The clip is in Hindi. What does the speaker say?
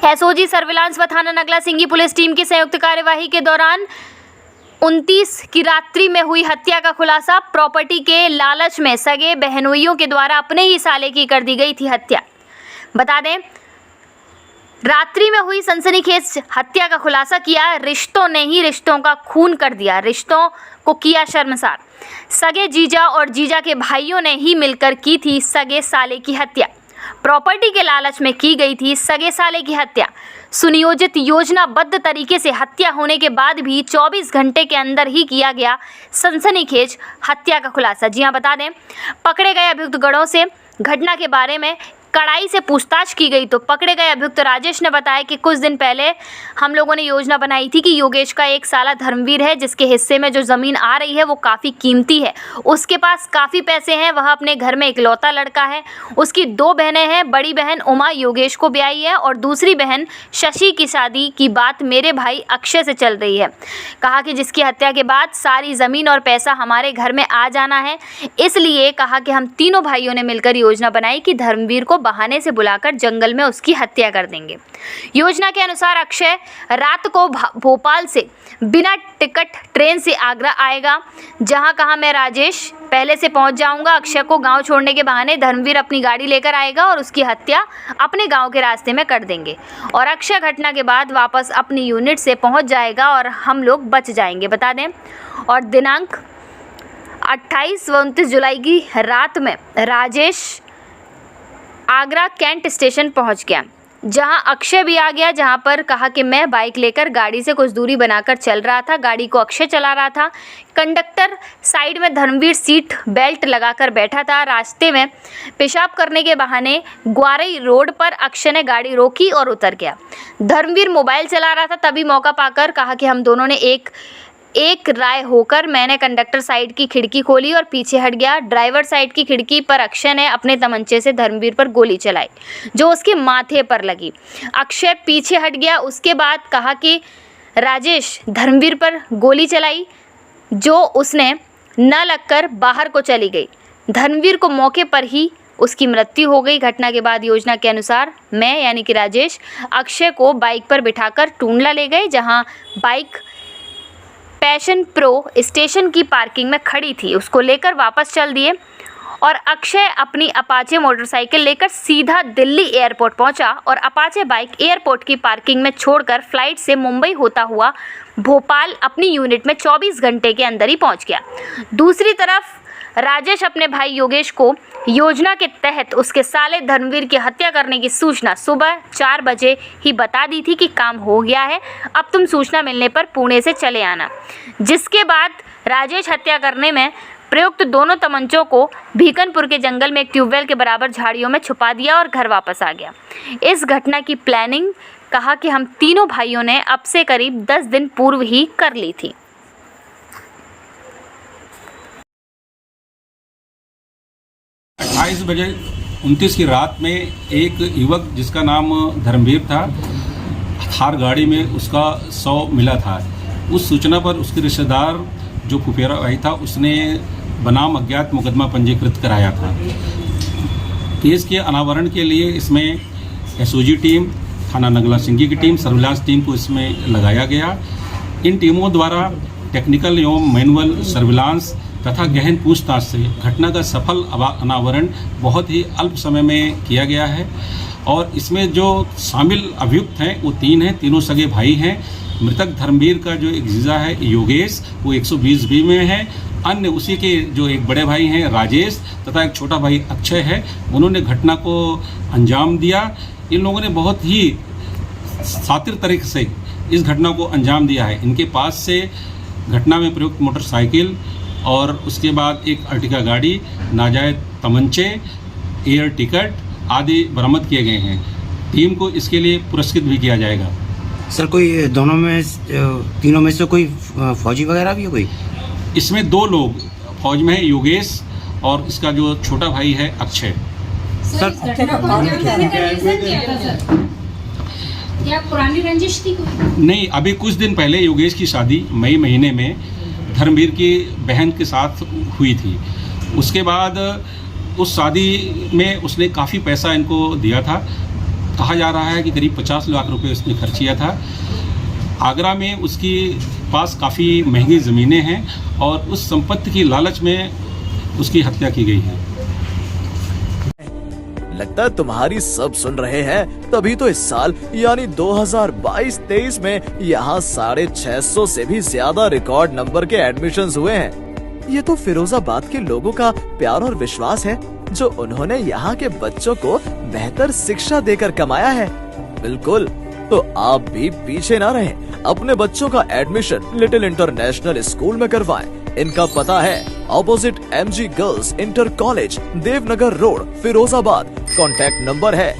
एसओजी सर्विलांस व थाना नगला सिंगी पुलिस टीम की संयुक्त कार्यवाही के दौरान 29 की रात्रि में हुई हत्या का खुलासा। प्रॉपर्टी के लालच में सगे बहनोइयों के द्वारा अपने ही साले की कर दी गई थी हत्या। बता दें, रात्रि में हुई सनसनीखेज हत्या का खुलासा किया। रिश्तों ने ही रिश्तों का खून कर दिया, रिश्तों को किया शर्मसार। सगे जीजा और जीजा के भाइयों ने ही मिलकर की थी सगे साले की हत्या। प्रॉपर्टी के लालच में की गई थी सगे साले की हत्या। सुनियोजित योजनाबद्ध तरीके से हत्या होने के बाद भी 24 घंटे के अंदर ही किया गया सनसनीखेज हत्या का खुलासा। जी हां, बता दें, पकड़े गए अभियुक्त गणों से घटना के बारे में कड़ाई से पूछताछ की गई तो पकड़े गए अभियुक्त राजेश ने बताया कि कुछ दिन पहले हम लोगों ने योजना बनाई थी कि योगेश का एक साला धर्मवीर है जिसके हिस्से में जो ज़मीन आ रही है वो काफ़ी कीमती है, उसके पास काफ़ी पैसे हैं, वह अपने घर में इकलौता लड़का है, उसकी 2 बहनें हैं, बड़ी बहन उमा योगेश को ब्याही है और दूसरी बहन शशि की शादी की बात मेरे भाई अक्षय से चल रही है। कहा कि जिसकी हत्या के बाद सारी ज़मीन और पैसा हमारे घर में आ जाना है, इसलिए कहा कि हम तीनों भाइयों ने मिलकर योजना बनाई कि धर्मवीर को बहाने से बुलाकर जंगल में उसकी हत्या कर देंगे। योजना के अनुसार अक्षय रात को भोपाल से बिना टिकट ट्रेन से आगरा आएगा, जहां कहा मैं राजेश पहले से पहुंच जाऊंगा। अक्षय को गांव छोड़ने के बहाने धर्मवीर अपनी गाड़ी लेकर आएगा और उसकी हत्या अपने गांव के रास्ते में कर देंगे और अक्षय घटना के बाद वापस अपनी यूनिट से पहुंच जाएगा और हम लोग बच जाएंगे। बता दें, और दिनांक 28 व 29 जुलाई की रात में राजेश आगरा कैंट स्टेशन पहुंच गया, जहां अक्षय भी आ गया, जहां पर कहा कि मैं बाइक लेकर गाड़ी से कुछ दूरी बनाकर चल रहा था। गाड़ी को अक्षय चला रहा था। कंडक्टर साइड में धर्मवीर सीट बेल्ट लगाकर बैठा था। रास्ते में पेशाब करने के बहाने ग्वारई रोड पर अक्षय ने गाड़ी रोकी और उतर गया। धर्मवीर मोबाइल चला रहा था। तभी मौका पाकर कहा कि हम दोनों ने एक राय होकर मैंने कंडक्टर साइड की खिड़की खोली और पीछे हट गया। ड्राइवर साइड की खिड़की पर अक्षय ने अपने तमंचे से धर्मवीर पर गोली चलाई जो उसके माथे पर लगी। अक्षय पीछे हट गया। उसके बाद कहा कि राजेश धर्मवीर पर गोली चलाई जो उसने न लगकर बाहर को चली गई। धर्मवीर को मौके पर ही उसकी मृत्यु हो गई। घटना के बाद योजना के अनुसार मैं यानी कि राजेश अक्षय को बाइक पर बिठाकर टूंडला ले गए, जहाँ बाइक पैशन प्रो स्टेशन की पार्किंग में खड़ी थी। उसको लेकर वापस चल दिए और अक्षय अपनी अपाचे मोटरसाइकिल लेकर सीधा दिल्ली एयरपोर्ट पहुंचा और अपाचे बाइक एयरपोर्ट की पार्किंग में छोड़कर फ्लाइट से मुंबई होता हुआ भोपाल अपनी यूनिट में 24 घंटे के अंदर ही पहुंच गया। दूसरी तरफ राजेश अपने भाई योगेश को योजना के तहत उसके साले धर्मवीर की हत्या करने की सूचना सुबह 4 बजे ही बता दी थी कि काम हो गया है, अब तुम सूचना मिलने पर पुणे से चले आना। जिसके बाद राजेश हत्या करने में प्रयुक्त दोनों तमंचों को भीकनपुर के जंगल में एक ट्यूबवेल के बराबर झाड़ियों में छुपा दिया और घर वापस आ गया। इस घटना की प्लानिंग कहा कि हम तीनों भाइयों ने अब से करीब 10 दिन पूर्व ही कर ली थी। 28 बजे 29 की रात में एक युवक जिसका नाम धर्मवीर था, थार गाड़ी में उसका शव मिला था। उस सूचना पर उसके रिश्तेदार जो फुफेरा भाई था उसने बनाम अज्ञात मुकदमा पंजीकृत कराया था। केस के अनावरण के लिए इसमें एसओजी टीम, थाना नगला सिंगी की टीम, सर्विलांस टीम को इसमें लगाया गया। इन टीमों द्वारा टेक्निकल एवं मैनुअल सर्विलांस तथा गहन पूछताछ से घटना का सफल अनावरण बहुत ही अल्प समय में किया गया है और इसमें जो शामिल अभियुक्त हैं वो 3 हैं, तीनों सगे भाई हैं। मृतक धर्मवीर का जो एक जीजा है योगेश, वो 120B में है। अन्य उसी के जो एक बड़े भाई हैं राजेश तथा एक छोटा भाई अक्षय है, उन्होंने घटना को अंजाम दिया। इन लोगों ने बहुत ही शातिर तरीके से इस घटना को अंजाम दिया है। इनके पास से घटना में प्रयुक्त मोटरसाइकिल और उसके बाद एक अर्टिगा गाड़ी, नाजायज तमंचे, एयर टिकट आदि बरामद किए गए हैं। टीम को इसके लिए पुरस्कृत भी किया जाएगा। सर, कोई दोनों में तीनों में से कोई फौजी वगैरह भी है कोई? इसमें 2 लोग फौज में है, योगेश और इसका जो छोटा भाई है अक्षय। सर, क्या पुरानी रंजिश थी? नहीं, अभी कुछ दिन पहले योगेश की शादी मई महीने में धर्मवीर की बहन के साथ हुई थी। उसके बाद उस शादी में उसने काफ़ी पैसा इनको दिया था। कहा जा रहा है कि करीब 50 लाख रुपए उसने खर्च किया था। आगरा में उसके पास काफ़ी महंगी ज़मीनें हैं और उस संपत्ति की लालच में उसकी हत्या की गई है। लगता है तुम्हारी सब सुन रहे हैं, तभी तो इस साल यानी 2022-23 में यहाँ 650 से भी ज्यादा रिकॉर्ड नंबर के एडमिशन्स हुए हैं। ये तो फिरोजाबाद के लोगों का प्यार और विश्वास है, जो उन्होंने यहाँ के बच्चों को बेहतर शिक्षा देकर कमाया है। बिल्कुल, तो आप भी पीछे ना रहें, अपने बच्चों का एडमिशन लिटिल इंटरनेशनल स्कूल में करवाएं। इनका पता है opposite MG girls inter college, Devnagar road, Firozabad. Contact number है